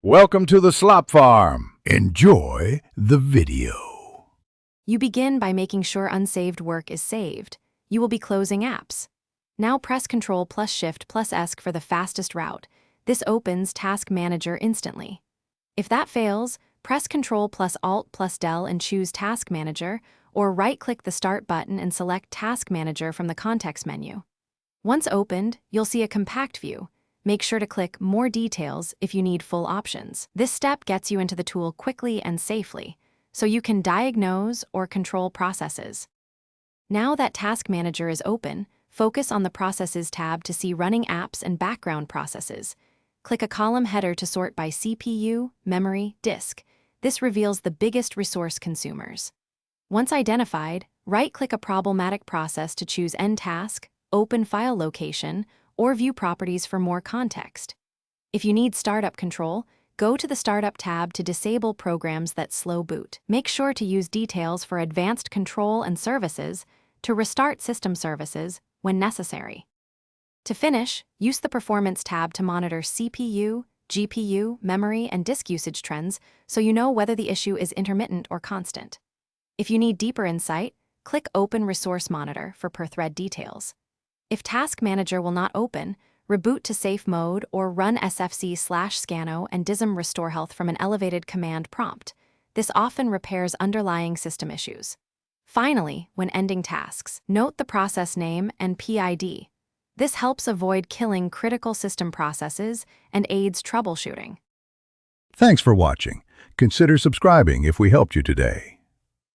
Welcome to the Slop Farm. Enjoy the video. You begin by making sure unsaved work is saved. You will be closing apps. Now press Ctrl plus Shift plus ESC for the fastest route. This opens Task Manager instantly. If that fails, press Ctrl plus Alt plus Del and choose Task Manager, or right-click the Start button and select Task Manager from the context menu. Once opened, you'll see a compact view. Make sure to click More Details if you need full options. This step gets you into the tool quickly and safely, so you can diagnose or control processes. Now that Task Manager is open, focus on the Processes tab to see running apps and background processes. Click a column header to sort by CPU, memory, disk. This reveals the biggest resource consumers. Once identified, right-click a problematic process to choose End Task, Open File Location, or View Properties for more context. If you need startup control, go to the Startup tab to disable programs that slow boot. Make sure to use Details for advanced control and services to restart system services when necessary. To finish, use the Performance tab to monitor CPU, GPU, memory, and disk usage trends so you know whether the issue is intermittent or constant. If you need deeper insight, click Open Resource Monitor for per-thread details. If Task Manager will not open, reboot to safe mode or run sfc/scano and dism restore health from an elevated command prompt. This often repairs underlying system issues. Finally, when ending tasks, note the process name and PID. This helps avoid killing critical system processes and aids troubleshooting. Thanks for watching. Consider subscribing if we helped you today.